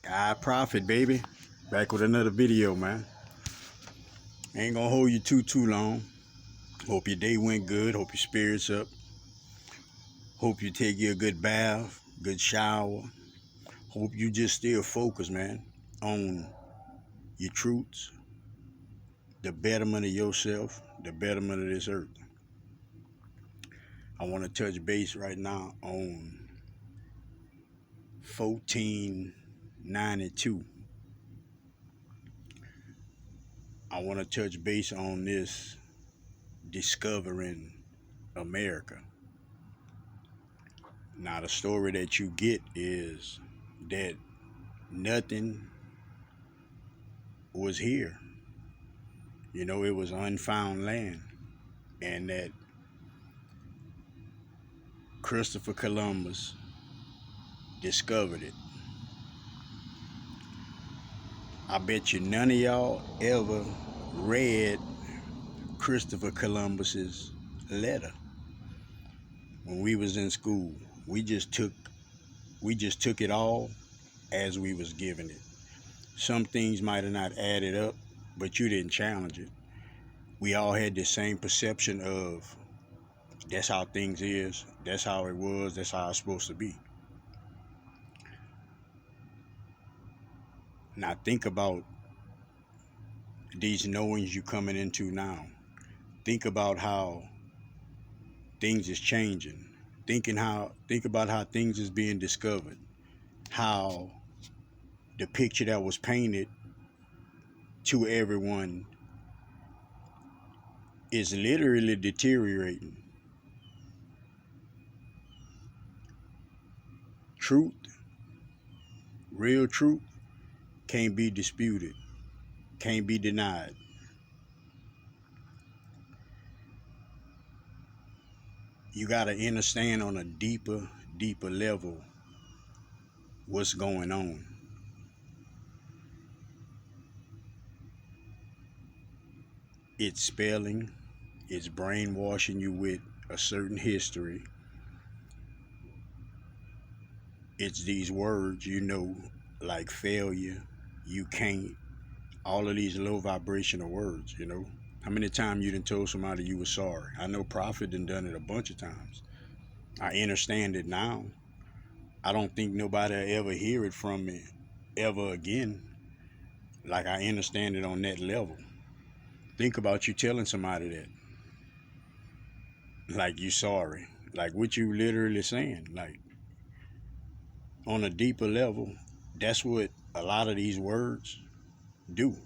Sky Prophet, baby. Back with another video, man. Ain't gonna hold you too long. Hope your day went good. Hope your spirits up. Hope you take you a good bath, good shower. Hope you just still focused, man, on your truths, the betterment of yourself, the betterment of this earth. I want to touch base right now on 1492. I want to touch base on this discovering America. Now, the story that you get is that nothing was here. You know, it was unfound land, and that Christopher Columbus discovered it. I bet you none of y'all ever read Christopher Columbus's letter when we was in school. We just took it all as we was given it. Some things might have not added up, but you didn't challenge it. We all had the same perception of that's how things is, that's how it was, that's how it's supposed to be. Now think about these knowings you coming into now. Think about how things is changing. Think about how things is being discovered. How the picture that was painted to everyone is literally deteriorating. Truth, real truth, can't be disputed, can't be denied. You gotta understand on a deeper level what's going on. It's spelling, it's brainwashing you with a certain history. It's these words, you know, like failure, you can't, all of these low vibrational words, you know. How many times you done told somebody you were sorry? I know Prophet done it a bunch of times. I understand it now. I don't think nobody will ever hear it from me ever again. Like I understand it on that level. Think about you telling somebody that. Like you sorry. Like what you literally saying. Like on a deeper level, that's what a lot of these words do.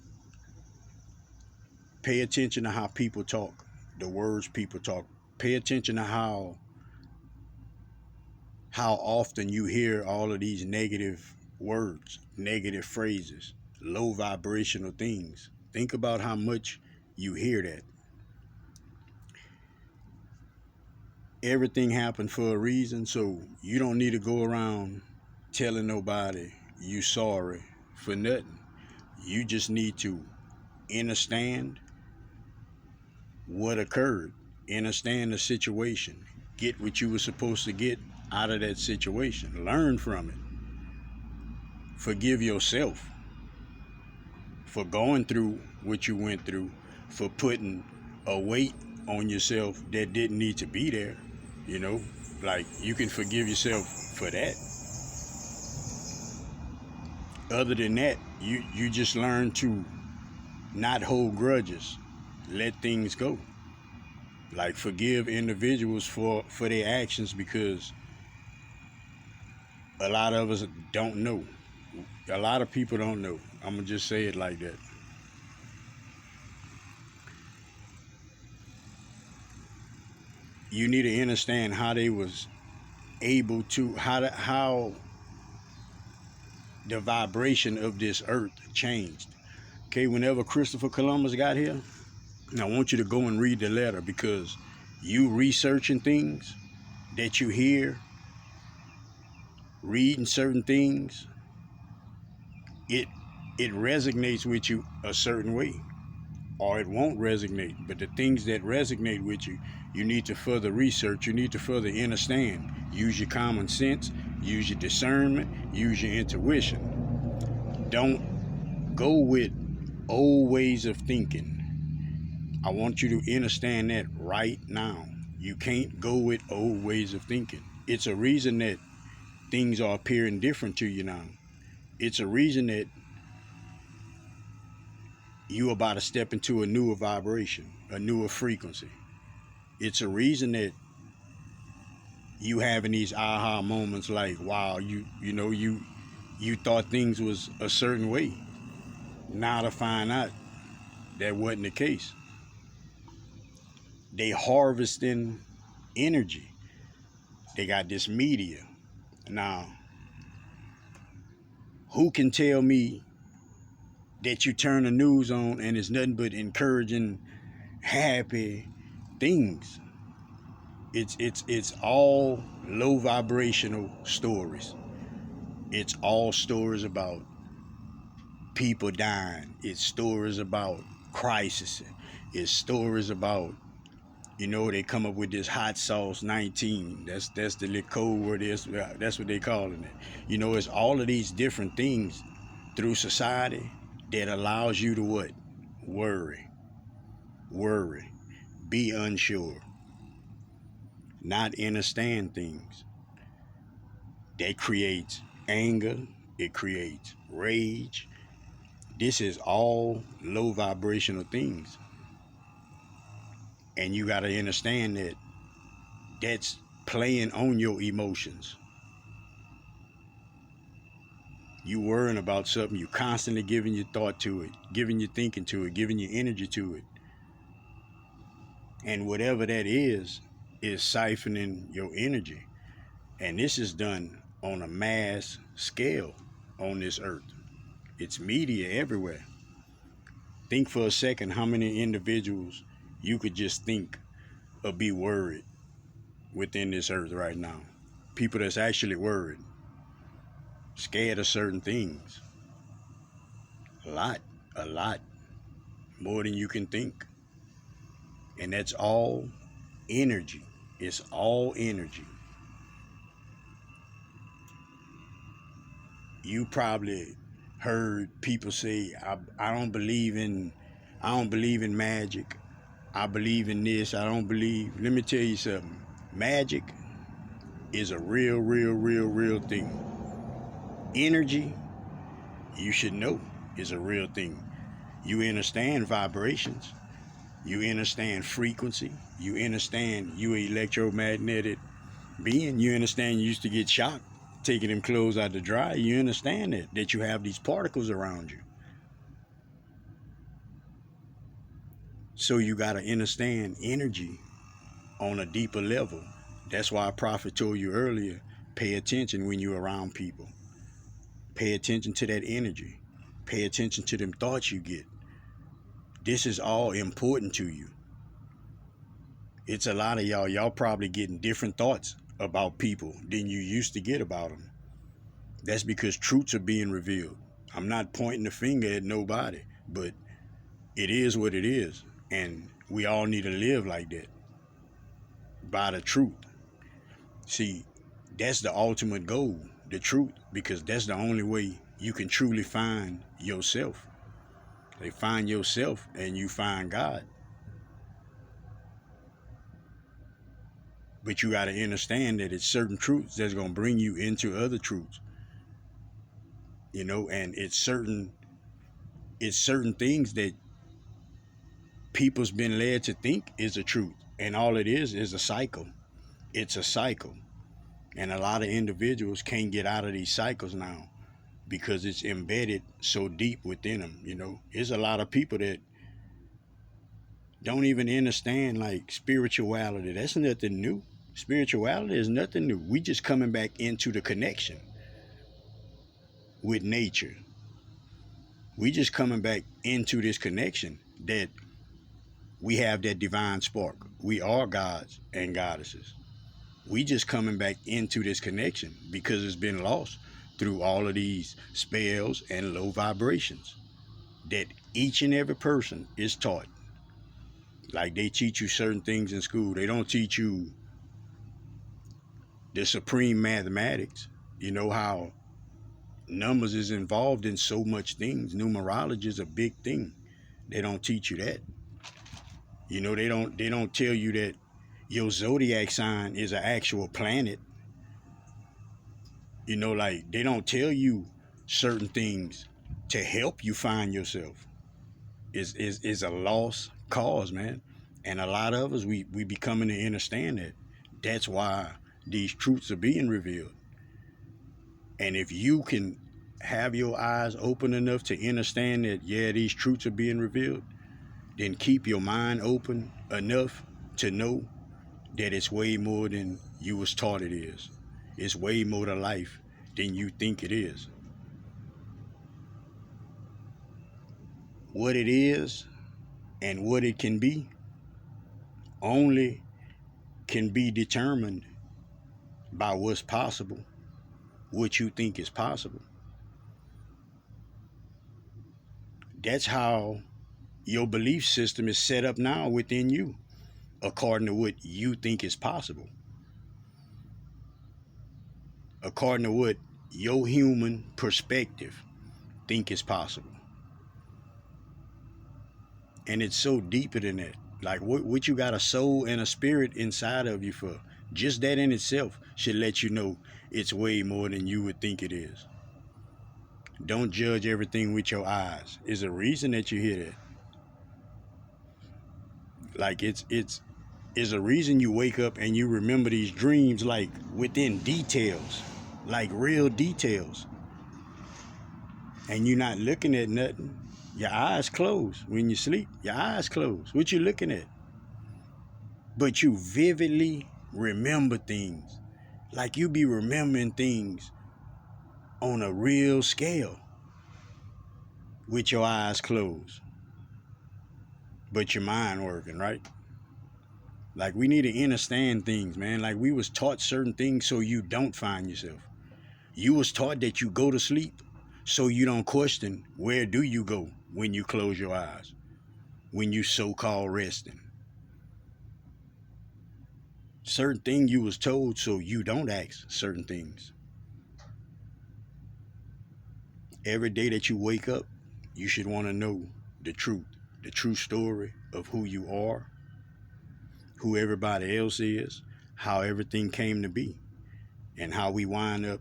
Pay attention to how people talk, the words people talk. Pay attention to how often you hear all of these negative words, negative phrases, low vibrational things. Think about how much you hear that. Everything happened for a reason, so you don't need to go around telling nobody you sorry for nothing. You just need to understand what occurred, understand the situation, get what you were supposed to get out of that situation, learn from it, forgive yourself for going through what you went through, for putting a weight on yourself that didn't need to be there. You know, like you can forgive yourself for that. Other than that, you just learn to not hold grudges, let things go. Like forgive individuals for their actions, because a lot of us don't know. A lot of people don't know. I'm gonna just say it like that. You need to understand how they was able to, how the vibration of this earth changed. Okay, whenever Christopher Columbus got here, I want you to go and read the letter, because you researching things that you hear, reading certain things, it resonates with you a certain way, or it won't resonate. But the things that resonate with you, you need to further research, you need to further understand. Use your common sense, use your discernment, use your intuition. Don't go with old ways of thinking. I want you to understand that right now. You can't go with old ways of thinking. It's a reason that things are appearing different to you now. It's a reason that you about to step into a newer vibration, a newer frequency. It's a reason that you having these aha moments like, wow, you thought things was a certain way. Now to find out that wasn't the case. They harvesting energy. They got this media. Now, who can tell me that you turn the news on and it's nothing but encouraging, happy things? It's all low vibrational stories. It's all stories about people dying. It's stories about crisis. It's stories about, they come up with this hot sauce 19. That's the little code word is. That's what they calling it. It's all of these different things through society that allows you to what? Worry. Worry. Be unsure. Not understand things. That creates anger. It creates rage. This is all low vibrational things. And you got to understand that that's playing on your emotions. You worrying about something, you constantly giving your thought to it, giving your thinking to it, giving your energy to it. And whatever that is siphoning your energy. And this is done on a mass scale on this earth. It's media everywhere. Think for a second how many individuals you could just think or be worried within this earth right now. People that's actually worried, scared of certain things. A lot more than you can think. And that's all energy. It's all energy. You probably heard people say, I don't believe in magic. I believe in this. I don't believe. Let me tell you something. Magic is a real thing. Energy, you should know, is a real thing. You understand vibrations. You understand frequency. You understand you electromagnetic being. You understand you used to get shocked taking them clothes out to dry. You understand that you have these particles around you. So you got to understand energy on a deeper level. That's why Prophet told you earlier, pay attention when you're around people. Pay attention to that energy. Pay attention to them thoughts you get. This is all important to you. It's a lot of y'all probably getting different thoughts about people than you used to get about them. That's because truths are being revealed. I'm not pointing the finger at nobody, but it is what it is. And we all need to live like that, by the truth. See, that's the ultimate goal, the truth, because that's the only way you can truly find yourself. They find yourself and you find God. But you got to understand that it's certain truths that's going to bring you into other truths. And it's certain things that people's been led to think is a truth. And all it is a cycle. It's a cycle. And a lot of individuals can't get out of these cycles now because it's embedded so deep within them. There's a lot of people that don't even understand like spirituality. That's nothing new. Spirituality is nothing new. We just coming back into the connection with nature. We just coming back into this connection that we have that divine spark. We are gods and goddesses. We just coming back into this connection because it's been lost through all of these spells and low vibrations that each and every person is taught. Like they teach you certain things in school. They don't teach you the supreme mathematics. You know how numbers is involved in so much things. Numerology is a big thing. They don't teach you that. You know, they don't tell you that your zodiac sign is an actual planet. You know, like they don't tell you certain things to help you find yourself. Is a lost cause, man. And a lot of us we becoming to understand that. That's why these truths are being revealed. And if you can have your eyes open enough to understand that, yeah, these truths are being revealed, then keep your mind open enough to know that it's way more than you was taught it is. It's way more to life than you think it is. What it is and what it can be only can be determined by what's possible, what you think is possible. That's how your belief system is set up now within you, according to what you think is possible, according to what your human perspective think is possible. And it's so deeper than that. Like what you got a soul and a spirit inside of you for. Just that in itself should let you know it's way more than you would think it is. Don't judge everything with your eyes. There's a reason that you hear that. Like it's is a reason you wake up and you remember these dreams like within details, like real details. And you're not looking at nothing. Your eyes closed when you sleep. Your eyes closed. What you looking at? But you vividly remember things. Like you be remembering things on a real scale with your eyes closed. But your mind working, right? Like we need to understand things, man. Like we was taught certain things so you don't find yourself. You was taught that you go to sleep so you don't question where do you go when you close your eyes, when you so-called resting. Certain thing you was told so you don't ask certain things. Every day that you wake up, you should want to know the true story of who you are, who everybody else is, how everything came to be, and how we wind up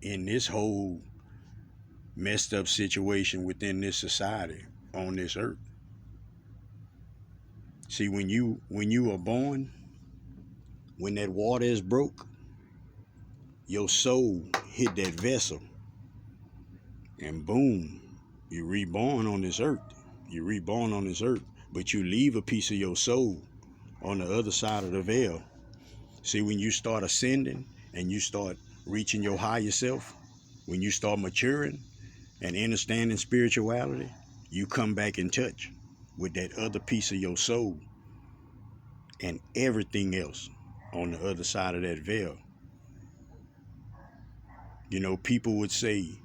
in this whole messed up situation within this society on this earth. See, when you are born, when that water is broke, your soul hit that vessel, and boom, you're reborn on this earth. You're reborn on this earth, but you leave a piece of your soul on the other side of the veil. See, when you start ascending and you start reaching your higher self, when you start maturing and understanding spirituality, you come back in touch with that other piece of your soul and everything else on the other side of that veil. You know, people would say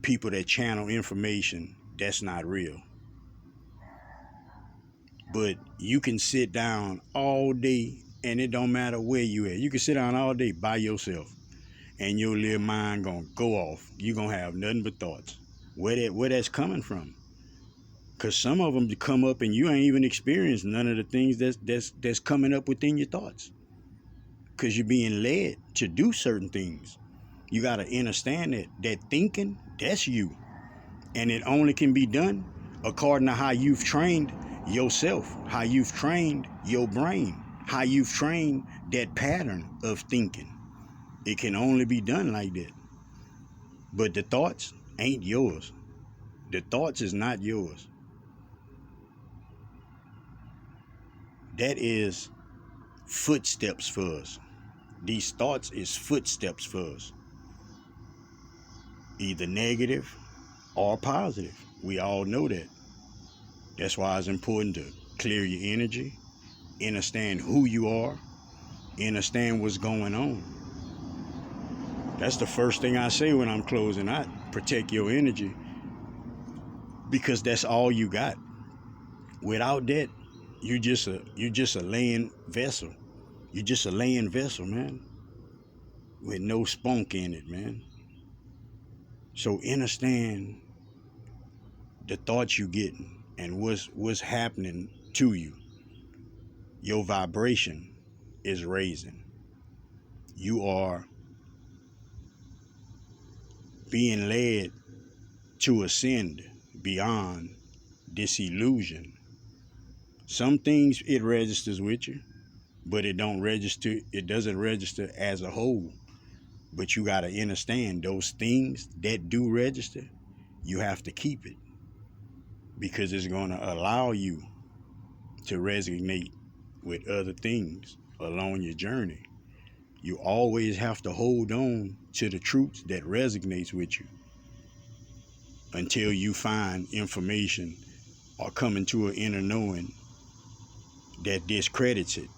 people that channel information, that's not real. But you can sit down all day and it don't matter where you at. You can sit down all day by yourself and your little mind gonna go off. You gonna have nothing but thoughts. Where that's coming from? Cause some of them come up and you ain't even experienced none of the things that's coming up within your thoughts. Cause you're being led to do certain things. You gotta understand that thinking, that's you. And it only can be done according to how you've trained yourself, how you've trained your brain, how you've trained that pattern of thinking. It can only be done like that. But the thoughts ain't yours. The thoughts is not yours. That is footsteps for us. These thoughts is footsteps for us. Either negative or positive. We all know that. That's why it's important to clear your energy, understand who you are, understand what's going on. That's the first thing I say when I'm closing out. Protect your energy, because that's all you got. Without that, you just a laying vessel. You just a laying vessel, man, with no spunk in it, man. So understand the thoughts you getting and what's happening to you. Your vibration is raising. You are being led to ascend beyond this illusion. Some things it registers with you, but it doesn't register as a whole. But you gotta understand those things that do register, you have to keep it because it's gonna allow you to resonate with other things along your journey. You always have to hold on to the truths that resonates with you until you find information or come into an inner knowing that discredits it.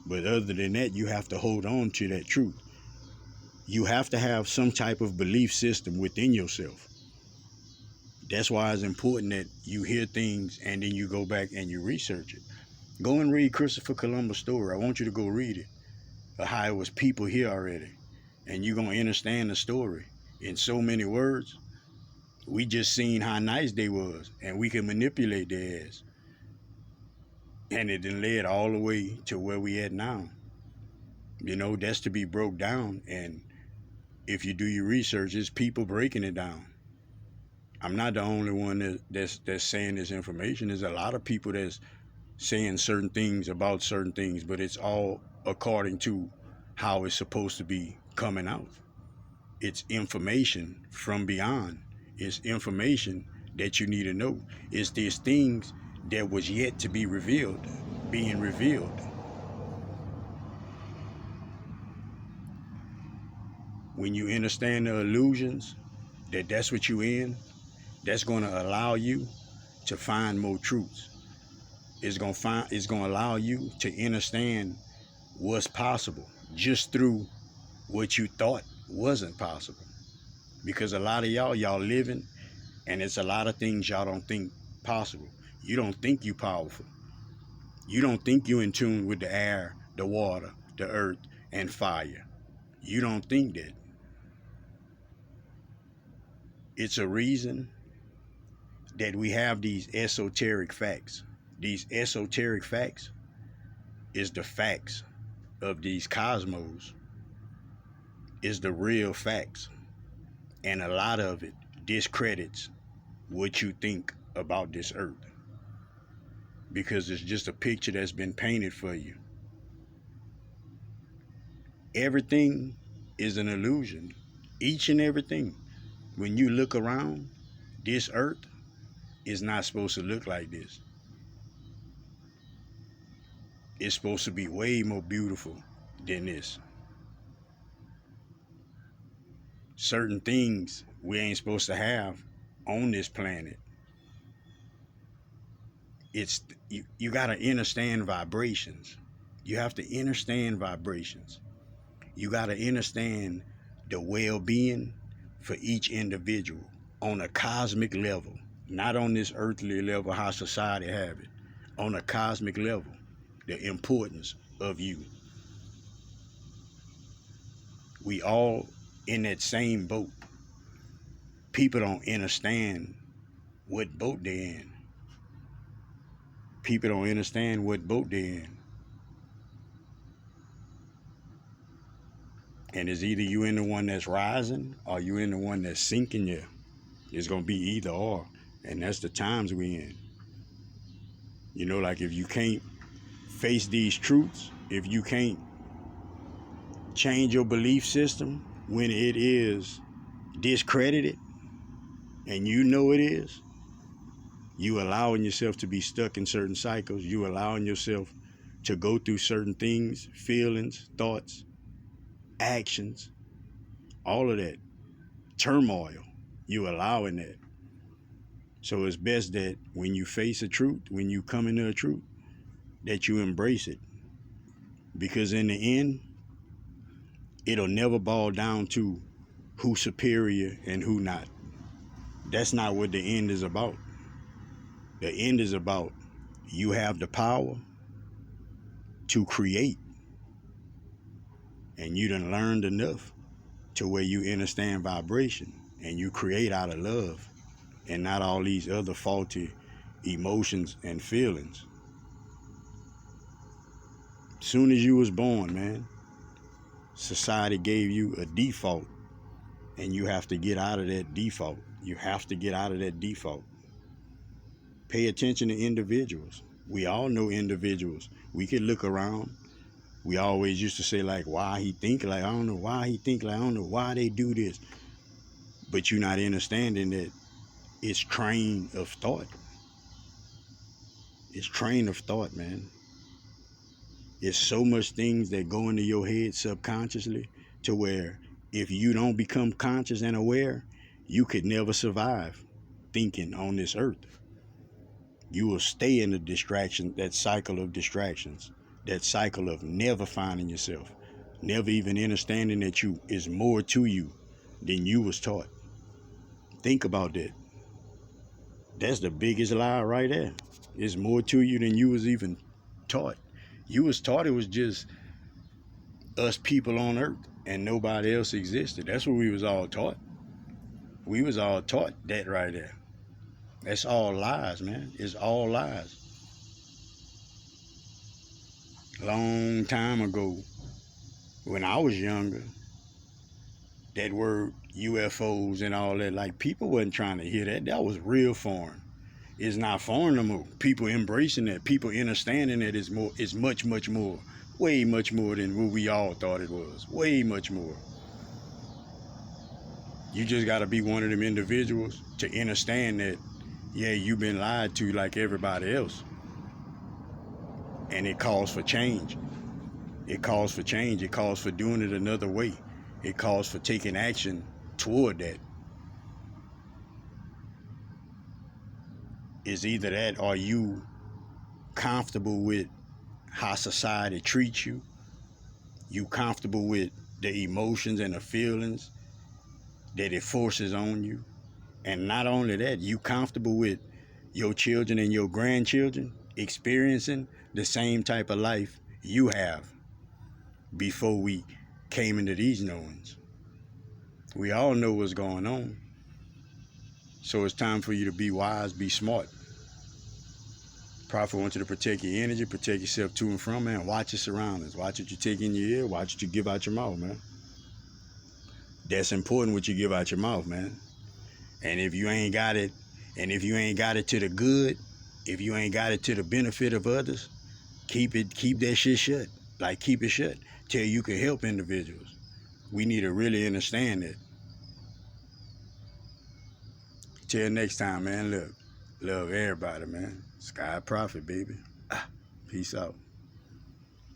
But other than that, you have to hold on to that truth. You have to have some type of belief system within yourself. That's why it's important that you hear things and then you go back and you research it. Go and read Christopher Columbus' story. I want you to go read it. How it was people here already. And you're going to understand the story in so many words. We just seen how nice they was and we can manipulate their ass. And it then led all the way to where we at now. You know, that's to be broke down. And if you do your research, it's people breaking it down. I'm not the only one that's saying this information. There's a lot of people that's saying certain things about certain things, but it's all according to how it's supposed to be coming out. It's information from beyond. It's information that you need to know. It's these things that was yet to be revealed, being revealed. When you understand the illusions, that's what you in, that's going to allow you to find more truths. It's going to allow you to understand what's possible just through what you thought wasn't possible. Because a lot of y'all living, and it's a lot of things y'all don't think possible. You don't think you powerful. You don't think you in tune with the air, the water, the earth, and fire. You don't think that. It's a reason that we have these esoteric facts. These esoteric facts is the facts of these cosmos, is the real facts. And a lot of it discredits what you think about this earth because it's just a picture that's been painted for you. Everything is an illusion. Each and everything. When you look around, this earth is not supposed to look like this. It's supposed to be way more beautiful than this. Certain things we ain't supposed to have on this planet. It's you got to understand vibrations. You have to understand vibrations. You got to understand the well-being for each individual on a cosmic level, not on this earthly level how society have it. On a cosmic level, the importance of you. We all in that same boat. People don't understand what boat they're in. People don't understand what boat they're in. And it's either you in the one that's rising or you in the one that's sinking you. It's going to be either or. And that's the times we in. You know, like if you can't face these truths, if you can't change your belief system when it is discredited, and you know it is, you allowing yourself to be stuck in certain cycles, you allowing yourself to go through certain things, feelings, thoughts, actions, all of that, turmoil, you allowing that. So it's best that when you face a truth, when you come into a truth, that you embrace it. Because in the end, it'll never boil down to who's superior and who not. That's not what the end is about. The end is about you have the power to create. And you done learned enough to where you understand vibration. and you create out of love and not all these other faulty emotions and feelings. Soon as you was born, man, society gave you a default, and you have to get out of that default. You have to get out of that default. Pay attention to individuals. We all know individuals. We could look around. We always used to say, like, why he think like, I don't know why he think like, I don't know why they do this. But you're not understanding that it's train of thought. It's train of thought, man. It's so much things that go into your head subconsciously to where if you don't become conscious and aware, you could never survive thinking on this earth. You will stay in the distraction, that cycle of distractions, that cycle of never finding yourself, never even understanding that you is more to you than you was taught. Think about that. That's the biggest lie right there. It's more to you than you was even taught. You was taught it was just us people on earth and nobody else existed. That's what we was all taught. We was all taught that right there. That's all lies, man. It's all lies. Long time ago, when I was younger, that word UFOs and all that, like, people wasn't trying to hear that. That was real foreign. It's not foreign no more. People embracing that, people understanding that is more, it's much, much more, way much more than what we all thought it was. Way much more. You just gotta be one of them individuals to understand that, yeah, you've been lied to like everybody else. And it calls for change. It calls for change. It calls for doing it another way. It calls for taking action toward that. It's either that or you comfortable with how society treats you. You comfortable with the emotions and the feelings that it forces on you. And not only that, you comfortable with your children and your grandchildren experiencing the same type of life you have before we came into these knowings. We all know what's going on. So it's time for you to be wise, be smart. Prophet wants you to protect your energy, protect yourself to and from, man. Watch your surroundings. Watch what you take in your ear. Watch what you give out your mouth, man. That's important what you give out your mouth, man. And if you ain't got it, and if you ain't got it to the good, if you ain't got it to the benefit of others, keep that shit shut. Like, keep it shut till you can help individuals. We need to really understand that. Till next time, man. Look, love everybody, man. Sky Prophet, baby. Peace out.